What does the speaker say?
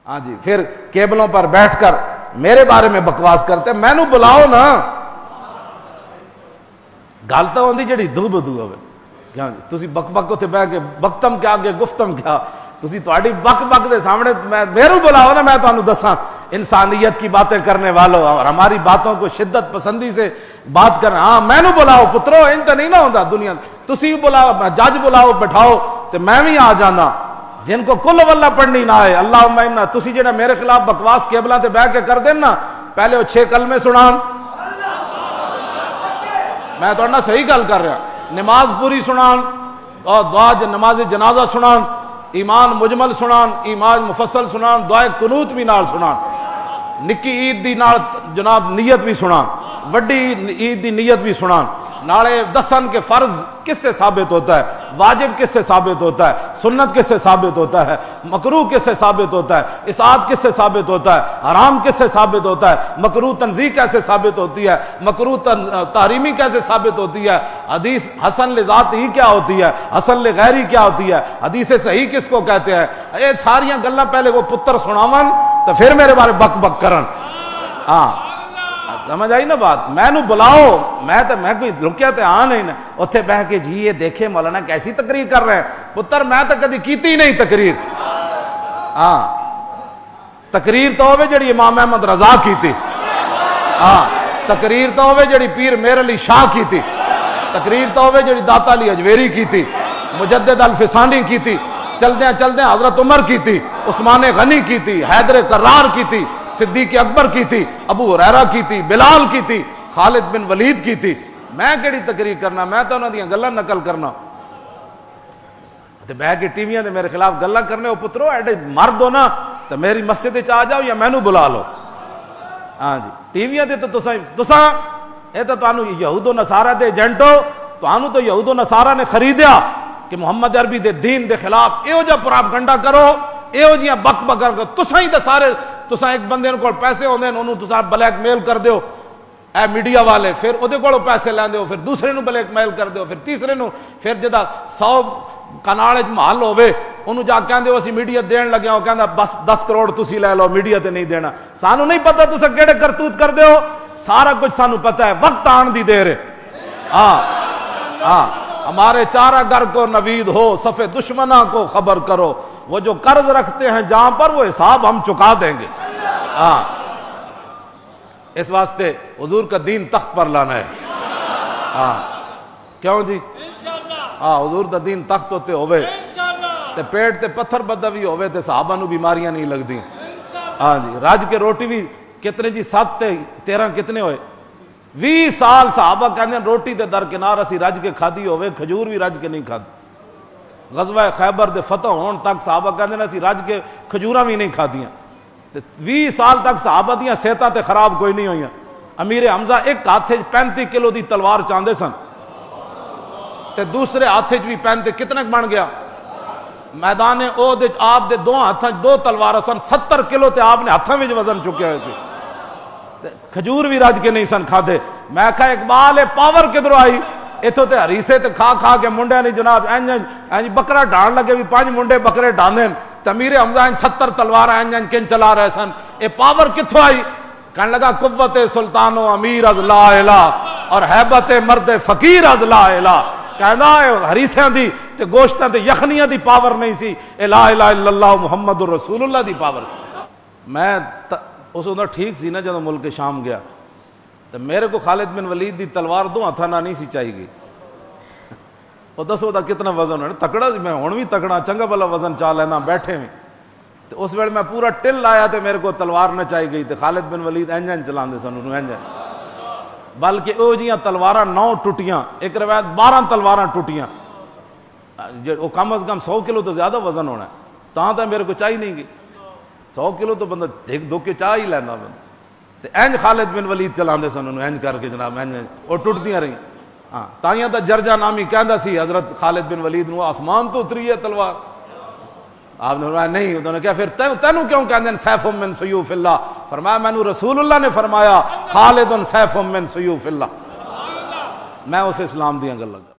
ہاں جی، پھر کیبلوں پر بیٹھ کر میرے بارے میں بکواس کرتے، میں نو بلاؤ نا، گل تو ہوندی جڑی دو بدو ہوے، کیا تسی بک بک اتنے بہ کے بکتم کیا کہ گفتم کیا، تسی تہاڈی بک بک دے سامنے میرے بلاؤ نا، میں تانوں دساں انسانیت کی باتیں کرنے والوں اور ہماری باتوں کو شدت پسندی سے بات کرنا. ہاں میں نو بلاؤ پترو، ان تے نہیں نہ ہوندا دنیا، تسی بلاؤ، جج بلاؤ بٹھاؤ تے میں بھی آ جانا. جن کو کل واللہ پڑھنی نہ آئے، اللہم انا، تسی جڑا میرے خلاف بکواس کیبلاں تے بیٹھ کے کر دین نا، پہلے وہ 6 کلمے سنان، میں تو صحیح گل کر رہا، نماز پوری سنان اور دعا نماز جنازہ سنان، ایمان مجمل سنان، ایمان مفصل سنان، دعائے قنوت بھی نال سنان، نکی عید دی نال جناب نیت بھی سنان، وڈی عید دی نیت بھی سنان، نالے دسن کے فرض کس سے ثابت ہوتا ہے، واجب کس سے ثابت ہوتا ہے، سنت کس سے ثابت ہوتا ہے، مکروہ کس سے ثابت ہوتا ہے، اطاعت کس سے ثابت ہوتا ہے، حرام کس سے ثابت ہوتا ہے، مکروہ تنزیہ کیسے ثابت ہوتی ہے، مکروہ تحریمی کیسے ثابت ہوتی ہے، حدیث حسن لذاتی کیا ہوتی ہے، حسن لغیری کیا ہوتی ہے، حدیث صحیح کس کو کہتے ہیں، یہ ساریاں گلاں پہلے وہ پتر سناون تو پھر میرے بارے بک بک کرن. ہاں سمجھ آئی نا بات، میں نو بلاؤ، میں کوئی رکیا تے آ نہیں نا اتنے بہ کے جی یہ دیکھے مولانا کیسی تقریر کر رہے ہیں، پتر میں تو کدی کیتی نہیں تقریر. ہاں تقریر تو ہوئے جڑی امام احمد رضا کی تھی، ہاں تقریر تو ہوئے جڑی پیر میر علی شاہ کی تھی، تقریر تو ہوئے جڑی داتا علی اجویری کی تھی، مجدد الفسانی کی تھی، چلدیں چلدیں حضرت عمر کی تھی، عثمان غنی کی تھی، حیدر کرار کی تھی، صدیق اکبر کی تھی، ابو ہریرہ کی تھی، بلال کی تھی، خالد بن ولید کی تھی. میں کیڑی تقریر کرنا، میں تو انہاں دیاں گلاں نقل کرنا تے بہ کے ٹی ویاں دے میرے خلاف گلاں کرنے. او پترو ایڈے مرد ہو نا تے میری مسجد وچ آ جاؤ یا مینوں بلا لو. ہاں جی ٹی ویاں تے تو تساں اے تو تانوں یہود و نصارہ دے ایجنٹ ہو، تانوں تو یہود و نصارہ نے خریدیا کہ محمد عربی دے دین دے خلاف ایہو جا پراپگنڈا کرو، ایہو جیاں بک بک کرو. تساں ہی تے سارے، تساں ایک بندے کو پیسے ہوندے نے انہوں تساں بلیک میل کر دیو، اے میڈیا والے، پھر او دے کولوں پیسے لیندے ہو، پھر دوسرے نو بلیک میل کر دیو، پھر تیسرے نو، پھر جدا 100 کنال وچ محل ہوے انہوں جا کہندے ہو اسی میڈیا دین لگے ہو، کہندا بس 10 کروڑ تسی لے لو، میڈیا تے نہیں دینا. سانو نہیں پتہ تساں کیڑے کرتوت کر دیو، سارا کچھ سانو پتہ ہے، وقت آن دی دیر ہے. ہاں ہاں ہمارے چارہ گر کو نوید ہو، صف دشمناں کو خبر کرو، وہ جو قرض رکھتے ہیں جہاں پر وہ حساب ہم چکا دیں گے. ہاں اس واسطے حضور کا دین تخت پر لانا ہے. ہاں کیوں جی؟ ہاں حضور دا دین تخت ہوتے ہوئے تے پیٹ تے پتھر بدہ بھی ہوئے تے صحابہ نو بیماریاں نہیں لگ دی. ہاں جی راج کے روٹی بھی کتنے جی 7 تے 13 کتنے ہوئے 20 سال صحابہ کہندے روٹی تے درکنار اسی رج کے کھادی ہوئے، کھجور بھی رج کے نہیں کھادی. غزوہ خیبر دے فتح ہون تک صحابہ کہندے اسی رج کے کھجوراں بھی نہیں کھادیاں. 20 سال تک صحابہ دیاں صحتاں تے خراب کوئی نہیں ہوئیاں. امیر حمزہ ایک ہاتھ 35 کلو دی تلوار چاندے سن تے دوسرے ہاتھ بھی 35 کتنے بن گیا. میدان احد آپ دے 2 ہاتھاں 2 تلوار سن، 70 کلو تے آپ نے ہاتھاں وچ وزن چکیا ہوئے سی، کھجور بھی رج کے نہیں سن کھادے. میں کہا اقبال پاور کدھروں آئی، اتھوں تے ہریسے تے کھا کھا کے منڈے نہیں جناب اینج بکرا ڈھان لگے بھی 5 منڈے بکرے ڈاندے. امیر حمزہ 70 تلوار اینج کن چلا رہے سن. اے پاور کتھوں آئی؟ کہنے لگا قوت سلطان و امیر از لا الہ اور حیبت مرد فقیر از لا الہ. کہنا ہریسیاں دی تے گوشتاں تے یخنیاں دی پاور نہیں سی، اے لا الہ الا اللہ محمد الرسول اللہ دی پاور. میں اس وقت ٹھیک سی نا جدوں ملک شام گیا تو میرے کو خالد بن ولید دی تلوار 2 ہاتھاں نہ نہیں سی چاہیے گی. وہ دسو دا کتنا وزن ہونا، تکڑا میں ہن بھی تکڑا چنگا بلا وزن چا لینا بیٹھے میں. تو اس ویلے میں پورا ٹل لایا تے میرے کو تلوار نہ چاہی گئی تے خالد بن ولید انجن چلاندے سن انہوں انجن، بلکہ او جیاں تلواراں 9 ٹوٹیاں، ایک روایت 12 تلواراں ٹوٹیاں. وہ کم از کم 100 کلو تو زیادہ وزن ہونا ہے، تاں تے میرے کو چاہی نہیں گئی. 100 کلو تو بندہ ایک دو کے چاہ ہی لینا بندہ. تے اینج خالد بن ولید چلاندے سن انہوں اینج کر کے جناب اینج اور ٹوٹدیاں رہی. ہاں تائیاں تا جرجا نامی کہندا سی حضرت خالد بن ولید نو آسمان تو اتری ہے تلوار. آپ نے فرمایا نہیں، انہوں نے کہا پھر تینوں کیوں کہندے ہیں سیف من سیوف اللہ؟ فرمایا مینوں رسول اللہ نے فرمایا خالد سیف من سیوف اللہ. میں اس اسلام دیاں گلاں